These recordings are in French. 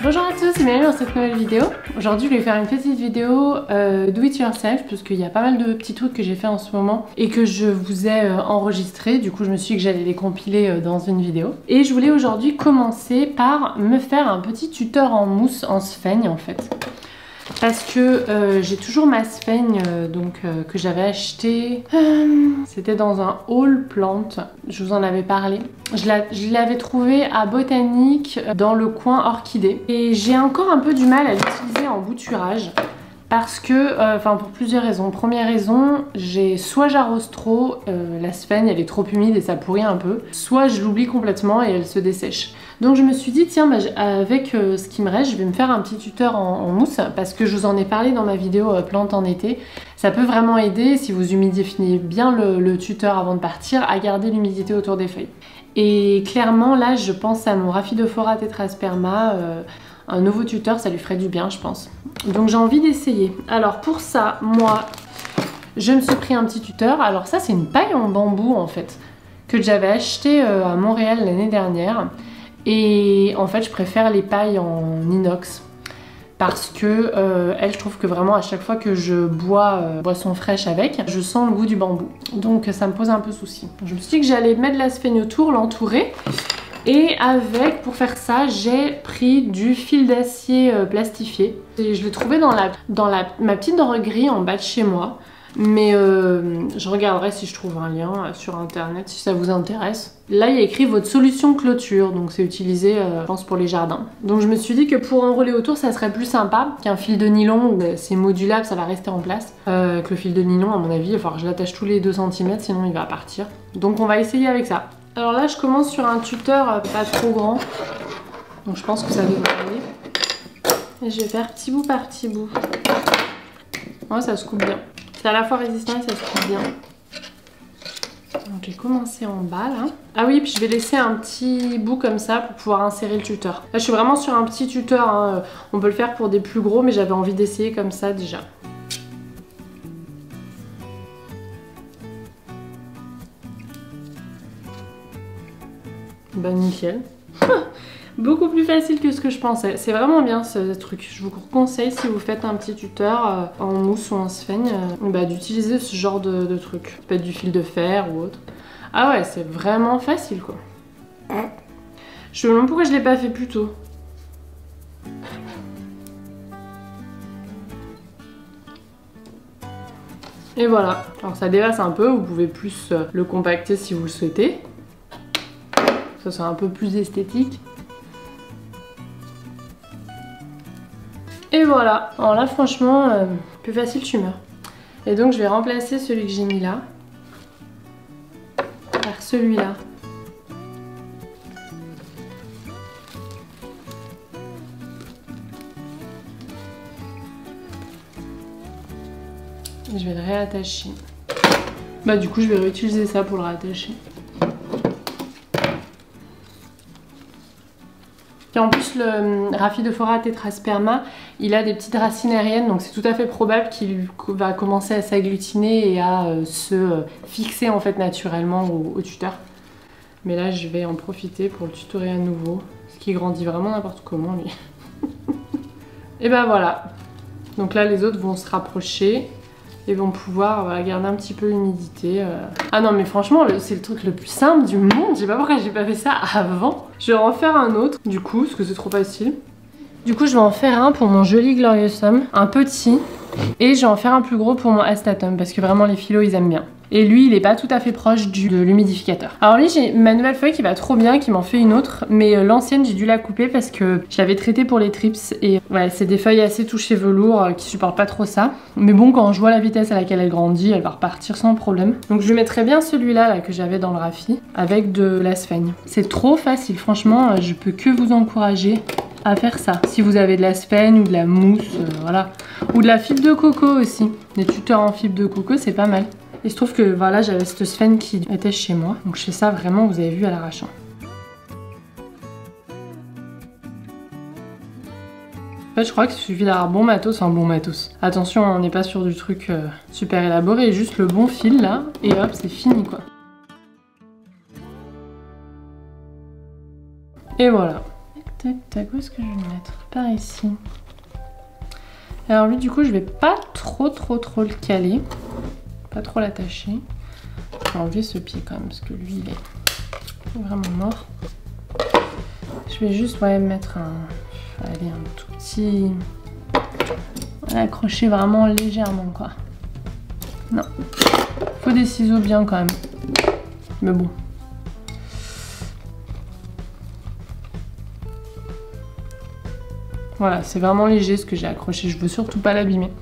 Bonjour à tous et bienvenue dans cette nouvelle vidéo. Aujourd'hui je vais faire une petite vidéo do it yourself parce qu'il y a pas mal de petits trucs que j'ai fait en ce moment et que je vous ai enregistrés. Du coup je me suis dit que j'allais les compiler dans une vidéo. Et je voulais aujourd'hui commencer par me faire un petit tuteur en mousse en sphaigne en fait. Parce que j'ai toujours ma sphaigne que j'avais acheté. C'était dans un haul plante. Je vous en avais parlé. Je l'avais trouvé à Botanique dans le coin orchidée. Et j'ai encore un peu du mal à l'utiliser en bouturage. Parce que, pour plusieurs raisons. Première raison, soit j'arrose trop, la sphaigne elle est trop humide et ça pourrit un peu, soit je l'oublie complètement et elle se dessèche. Donc je me suis dit tiens, avec ce qui me reste, je vais me faire un petit tuteur en mousse parce que je vous en ai parlé dans ma vidéo plante en été. Ça peut vraiment aider si vous humidifiez bien le tuteur avant de partir à garder l'humidité autour des feuilles. Et clairement là je pense à mon Rhaphidophora tetrasperma. Un nouveau tuteur, ça lui ferait du bien, je pense. Donc j'ai envie d'essayer. Alors pour ça, moi, je me suis pris un petit tuteur. Alors ça, c'est une paille en bambou, en fait, que j'avais acheté à Montréal l'année dernière. Et en fait, je préfère les pailles en inox. Parce que je trouve que vraiment, à chaque fois que je bois boisson fraîche avec, je sens le goût du bambou. Donc ça me pose un peu souci. Je me suis dit que j'allais mettre la sphaigne autour, l'entourer. Et pour faire ça, j'ai pris du fil d'acier plastifié. Et je l'ai trouvé dans ma petite droguerie en bas de chez moi. Mais je regarderai si je trouve un lien sur internet si ça vous intéresse. Là, il y a écrit votre solution clôture, donc c'est utilisé, je pense, pour les jardins. Donc je me suis dit que pour enrouler autour, ça serait plus sympa qu'un fil de nylon où c'est modulable, ça va rester en place. Que le fil de nylon, à mon avis, il va falloir que je l'attache tous les 2 cm, sinon il va partir. Donc on va essayer avec ça. Alors là, je commence sur un tuteur pas trop grand, donc je pense que ça devrait aller. Et je vais faire petit bout par petit bout. Ouais, ça se coupe bien. C'est à la fois résistant et ça se coupe bien. Donc j'ai commencé en bas là. Ah oui, puis je vais laisser un petit bout comme ça pour pouvoir insérer le tuteur. Là, je suis vraiment sur un petit tuteur, hein. On peut le faire pour des plus gros, mais j'avais envie d'essayer comme ça déjà. Bah nickel. Beaucoup plus facile que ce que je pensais. C'est vraiment bien ce truc. Je vous conseille si vous faites un petit tuteur en mousse ou en sphaigne, d'utiliser ce genre de truc. Ça peut être du fil de fer ou autre. Ah ouais, c'est vraiment facile quoi. Je me demande pourquoi je l'ai pas fait plus tôt. Et voilà. Alors ça dépasse un peu, vous pouvez plus le compacter si vous le souhaitez. Ça c'est un peu plus esthétique. Et voilà. Alors là franchement, plus facile tu meurs. Et donc je vais remplacer celui que j'ai mis là par celui-là. Et je vais le réattacher. Bah du coup je vais réutiliser ça pour le réattacher. Et en plus le Rhaphidophora tetrasperma, il a des petites racines aériennes, donc c'est tout à fait probable qu'il va commencer à s'agglutiner et à se fixer en fait naturellement au tuteur. Mais là je vais en profiter pour le tutorer à nouveau, parce qu'il grandit vraiment n'importe comment lui. Et ben voilà. Donc là les autres vont se rapprocher et vont pouvoir garder un petit peu l'humidité. Ah non mais franchement c'est le truc le plus simple du monde, je sais pas pourquoi j'ai pas fait ça avant. Je vais en faire un autre du coup parce que c'est trop facile. Du coup je vais en faire un pour mon joli Gloriosum, un petit, et je vais en faire un plus gros pour mon Astatum parce que vraiment les philos ils aiment bien. Et lui il est pas tout à fait proche de l'humidificateur. Alors lui j'ai ma nouvelle feuille qui va trop bien, qui m'en fait une autre, mais l'ancienne j'ai dû la couper parce que je l'avais traitée pour les trips et ouais c'est des feuilles assez touchées velours qui supportent pas trop ça. Mais bon quand je vois la vitesse à laquelle elle grandit, elle va repartir sans problème. Donc je lui mettrai bien celui-là là, que j'avais dans le Raphi avec de la sphaigne. C'est trop facile, franchement je peux que vous encourager à faire ça. Si vous avez de la sphaigne ou de la mousse, voilà. Ou de la fibre de coco aussi. Des tuteurs en fibre de coco c'est pas mal. Il se trouve que voilà, j'avais cette sphaigne qui était chez moi. Donc je fais ça vraiment, vous avez vu, à l'arrachant. En fait, je crois qu'il suffit d'avoir bon matos, enfin bon matos. Attention, on n'est pas sur du truc super élaboré, juste le bon fil là, et hop, c'est fini quoi. Et voilà. Tac tac, où est-ce que je vais le mettre? Par ici. Alors lui du coup je vais pas trop le caler. Pas trop l'attacher. Je vais enlever ce pied quand même parce que lui il est vraiment mort. Je vais juste mettre un tout petit... accrocher vraiment légèrement quoi. Non. Faut des ciseaux bien quand même. Mais bon. Voilà, c'est vraiment léger ce que j'ai accroché. Je veux surtout pas l'abîmer.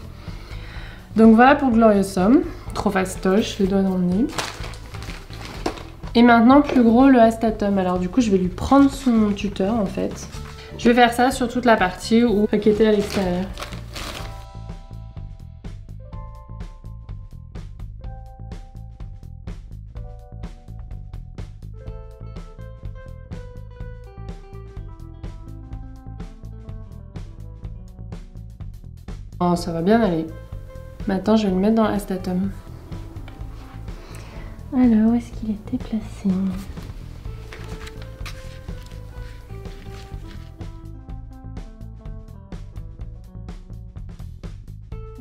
Donc voilà pour Gloriousum. Trop fastoche, les doigts dans le nez. Et maintenant, plus gros, le Astatum. Alors du coup, je vais lui prendre son tuteur en fait. Je vais faire ça sur toute la partie où paqueter à l'extérieur. Oh, ça va bien aller. Maintenant, je vais le mettre dans l'Astatum. Alors, où est-ce qu'il était placé?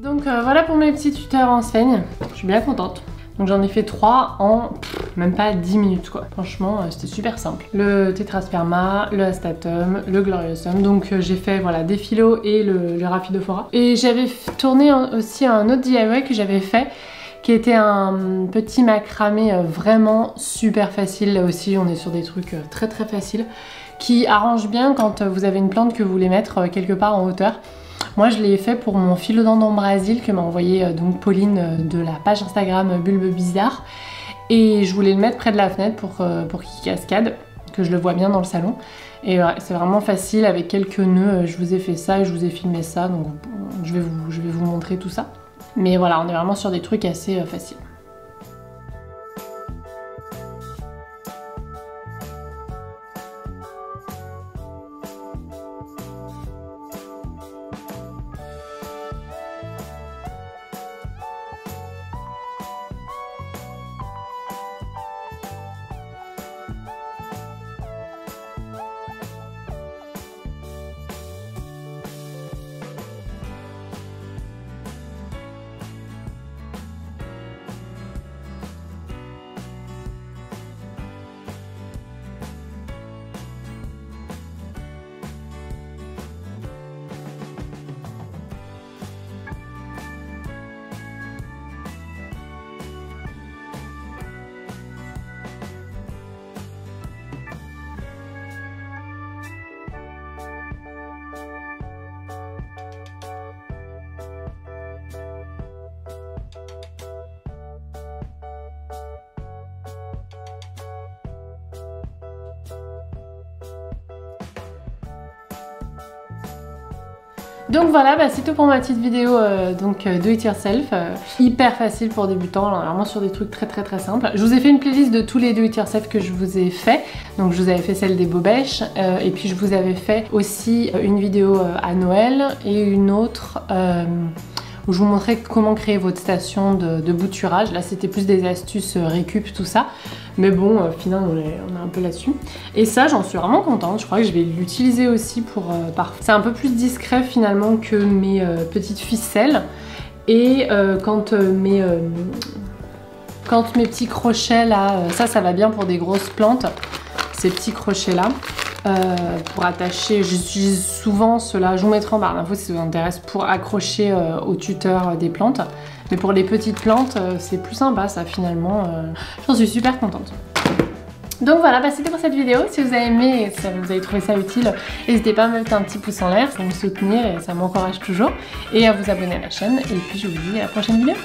Donc voilà pour mes petits tuteurs enseigne. Je suis bien contente. Donc j'en ai fait 3 en même pas 10 minutes quoi. Franchement c'était super simple. Le Tétrasperma, le Astatum, le Gloriousum. Donc j'ai fait voilà des philos et le Rhaphidophora. Et j'avais tourné aussi un autre DIY que j'avais fait qui était un petit macramé vraiment super facile. Là aussi on est sur des trucs très faciles qui arrangent bien quand vous avez une plante que vous voulez mettre quelque part en hauteur. Moi je l'ai fait pour mon philodendron Brésil que m'a envoyé donc Pauline de la page Instagram Bulbe Bizarre. Et je voulais le mettre près de la fenêtre pour qu'il cascade, que je le vois bien dans le salon. Et ouais, c'est vraiment facile avec quelques nœuds, je vous ai fait ça et je vous ai filmé ça, donc je vais vous montrer tout ça. Mais voilà, on est vraiment sur des trucs assez faciles. Donc voilà, c'est tout pour ma petite vidéo do it yourself, hyper facile pour débutants, alors vraiment sur des trucs très simples. Je vous ai fait une playlist de tous les do it yourself que je vous ai fait, donc je vous avais fait celle des bobèches, et puis je vous avais fait aussi une vidéo à Noël et une autre où je vous montrais comment créer votre station de bouturage. Là c'était plus des astuces récup tout ça, mais bon finalement on est un peu là-dessus. Et ça j'en suis vraiment contente, je crois que je vais l'utiliser aussi pour... c'est un peu plus discret finalement que mes petites ficelles. Et quand mes petits crochets là, ça va bien pour des grosses plantes, ces petits crochets là. Pour attacher, j'utilise souvent cela, je vous mettrai en barre d'infos si ça vous intéresse, pour accrocher au tuteur des plantes. Mais pour les petites plantes, c'est plus sympa ça finalement, j'en suis super contente. Donc voilà, c'était pour cette vidéo. Si vous avez aimé et si vous avez trouvé ça utile, n'hésitez pas à me mettre un petit pouce en l'air, ça me soutenir et ça m'encourage toujours. Et à vous abonner à la chaîne. Et puis je vous dis à la prochaine vidéo.